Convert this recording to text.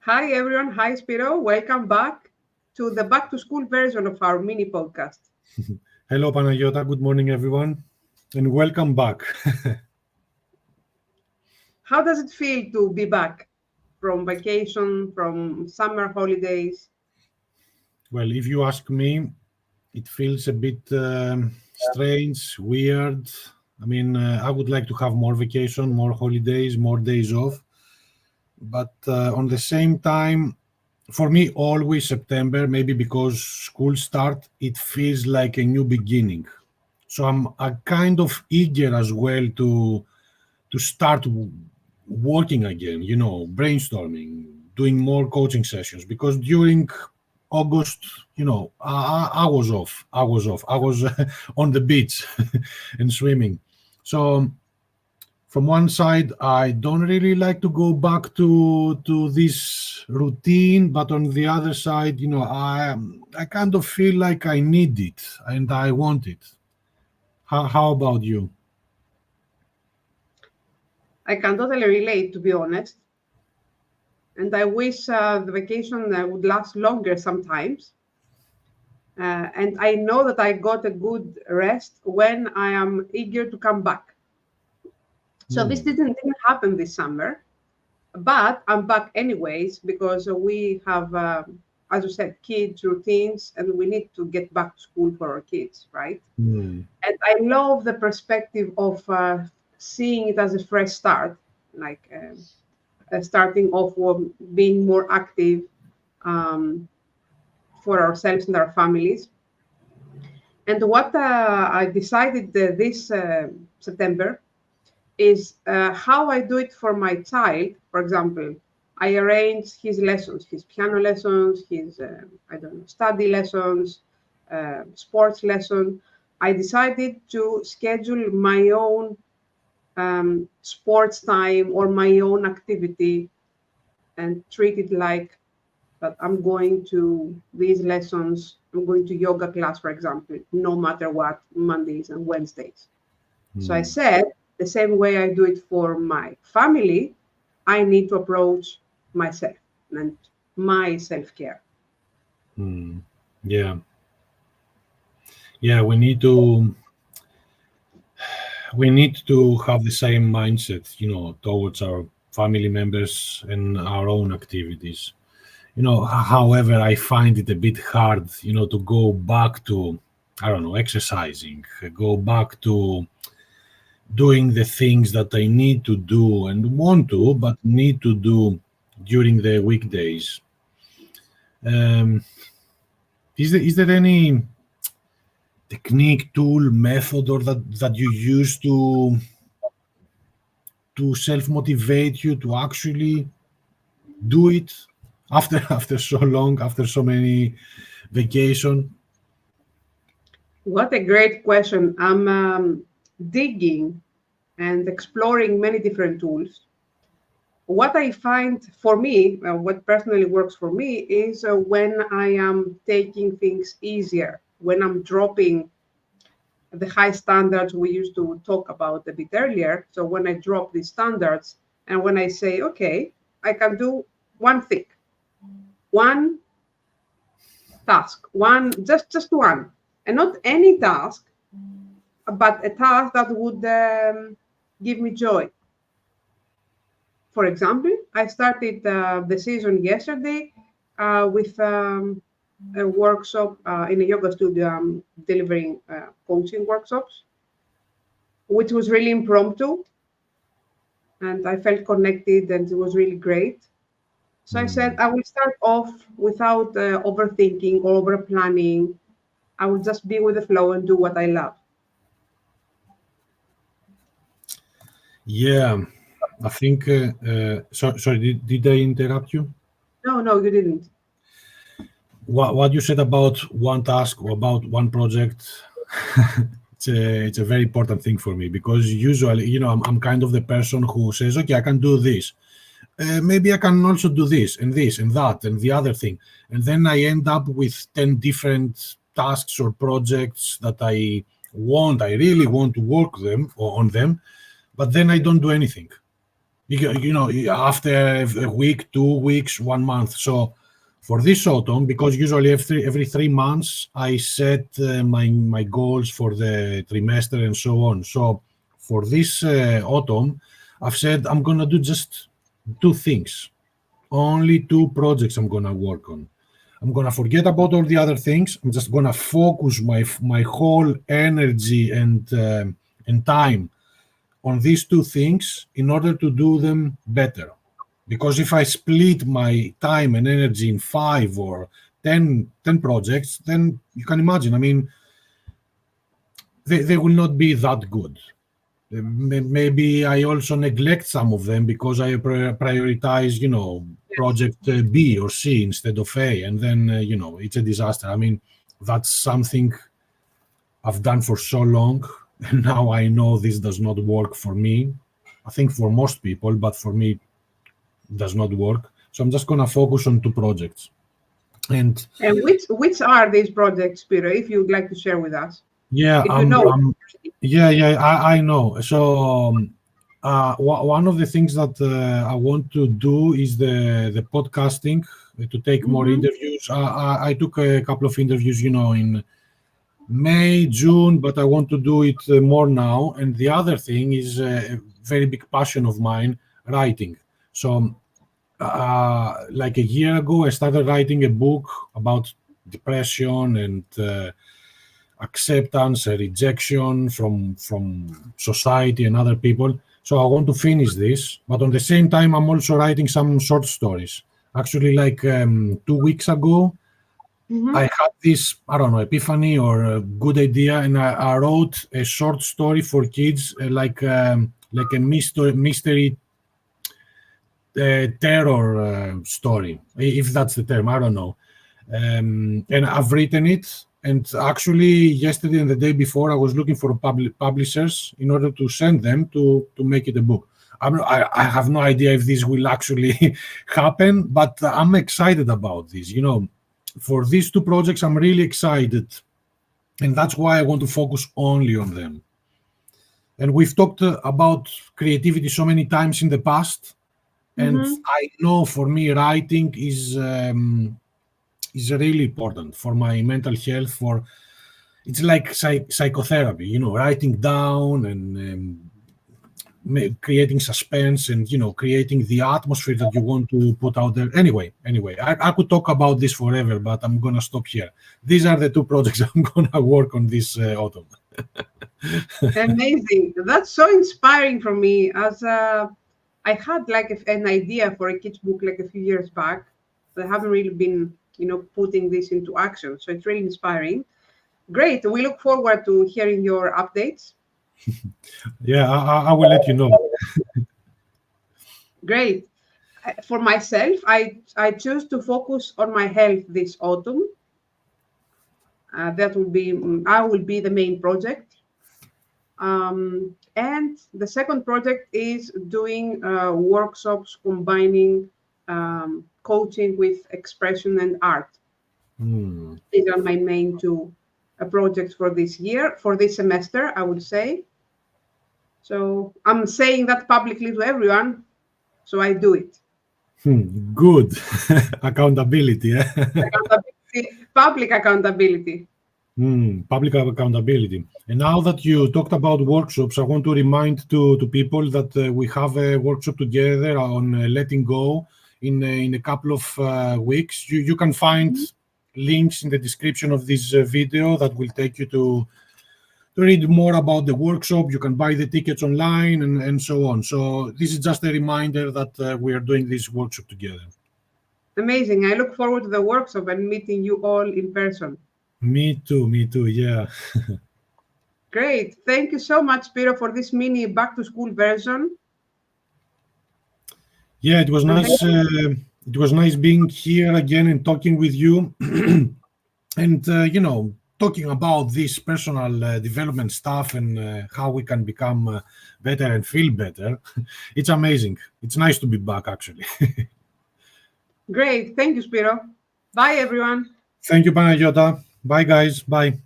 Hi everyone, hi Spiro, welcome back to the back to school version of our mini podcast. Hello, Panayota. Good morning, everyone, and welcome back. How does it feel to be back from vacation, from summer holidays? Well, if you ask me, it feels a bit strange, weird. I mean, I would like to have more vacation, more holidays, more days off. But on the same time, for me, always September, maybe because school start, it feels like a new beginning. So I'm kind of eager as well to start working again, brainstorming, doing more coaching sessions because during August, I was off. I was on the beach and swimming. So from one side, I don't really like to go back to this routine, but on the other side, I kind of feel like I need it and I want it. How about you? I can totally relate, to be honest. And I wish the vacation would last longer sometimes. And I know that I got a good rest when I am eager to come back. So this Hmm. didn't happen this summer, but I'm back anyways because we have, as you said, kids routines, and we need to get back to school for our kids, right? Hmm. And I love the perspective of seeing it as a fresh start, like starting off being more active um, for ourselves and our families. And what I decided this September is how I do it for my child. For example, I arrange his lessons, his piano lessons, his I don't know, study lessons, sports lesson. I decided to schedule my own sports time or my own activity and treat it like that I'm going to these lessons. I'm going to yoga class, for example, no matter what, Mondays and Wednesdays. So I Hmm. said, the same way I do it for my family, I need to approach myself and my self care. Hmm. Yeah, yeah. We need to have the same mindset, towards our family members and our own activities. However, I find it a bit hard, to go back to, I don't know, exercising, go back to doing the things that I need to do and want to, but need to do during the weekdays. Um, is there any technique, tool, method, or that you use to self motivate you to actually do it after after so long, after so many vacation? What a great question. I'm digging and exploring many different tools. What I find for me, what personally works for me, is when I am taking things easier, when I'm dropping the high standards we used to talk about a bit earlier. So when I drop these standards and when I say, okay, I can do one thing, one task, one just one, and not any task, but a task that would give me joy. For example, I started the season yesterday with a workshop in a yoga studio, delivering coaching workshops, which was really impromptu, and I felt connected, and it was really great. So I said Hmm. I will start off without overthinking or over planning. I will just be with the flow and do what I love. Yeah, I think. Sorry, did I interrupt you? No, no, you didn't. What you said about one task or about one project, it's a very important thing for me because usually, I'm kind of the person who says, okay, I can do this. Maybe I can also do this and that and the other thing. And then I end up with 10 different tasks or projects that I really want to work them or on them, but then I don't do anything. After a week, 2 weeks, 1 month. So for this autumn, because usually every 3 months I set my goals for the trimester and so on. So for this autumn, I've said I'm gonna do just two things, only two projects I'm gonna work on. I'm gonna forget about all the other things. I'm just gonna focus my whole energy and time on these two things in order to do them better. Because if I split my time and energy in 5 or 10 projects, then you can imagine, I mean, they will not be that good. Maybe I also neglect some of them because I prioritize, Yes. project B or C instead of A, and then, it's a disaster. I mean, that's something I've done for so long, and now I know this does not work for me. I think for most people, but for me, it does not work. So I'm just gonna focus on two projects. And And which are these projects, Peter, if you'd like to share with us? yeah, If you know. yeah, I know. So one of the things that I want to do is the podcasting to take more Mhm. interviews. I took a couple of interviews, in May, June, but I want to do it more now. And the other thing is a very big passion of mine, writing. So, like a year ago, I started writing a book about depression and acceptance, rejection from society and other people. So I want to finish this, but on the same time, I'm also writing some short stories. Actually, like 2 weeks ago, I Mhm. had this, I don't know, epiphany or a good idea, and I wrote a short story for kids, like a mystery terror story, if that's the term. I don't know. And I've written it. And actually, yesterday and the day before, I was looking for publishers in order to send them to make it a book. I have no idea if this will actually happen, but I'm excited about this. For these two projects, I'm really excited, and that's why I want to focus only on them. And we've talked about creativity so many times in the past, and Mhm. I know for me, writing is really important for my mental health. For It's like psychotherapy, writing down and creating suspense and creating the atmosphere that you want to put out there. Anyway, I could talk about this forever, but I'm gonna stop here. These are the two projects I'm gonna work on this autumn. Amazing. That's so inspiring for me. As I had like an idea for a kids book like a few years back, but I haven't really been, putting this into action. So it's really inspiring. Great. We look forward to hearing your updates. Yeah, I will let you know. Great. For myself, I choose to focus on my health this autumn. That will be I will be the main project. And the second project is doing workshops combining coaching with expression and art. Hmm. These are my main two projects for this year, for this semester, I would say. So I'm saying that publicly to everyone, so I do it. Good. Accountability. Accountability, public accountability. Public accountability. And now that you talked about workshops, I want to remind to people that we have a workshop together on letting go in a couple of weeks. You can find links in the description of this video that will take you to read more about the workshop. You can buy the tickets online and so on. So this is just a reminder that we are doing this workshop together. Amazing. I look forward to the workshop and meeting you all in person. Me too, yeah. Great. Thank you so much, Peter, for this mini back to school version. Yeah, it was And thank nice. It was nice being here again and talking with you, and talking about this personal development stuff and how we can become better and feel better. It's amazing. It's nice to be back, actually. Great. Thank you, Spiro. Bye, everyone. Thank you, Panayota. Bye, guys. Bye.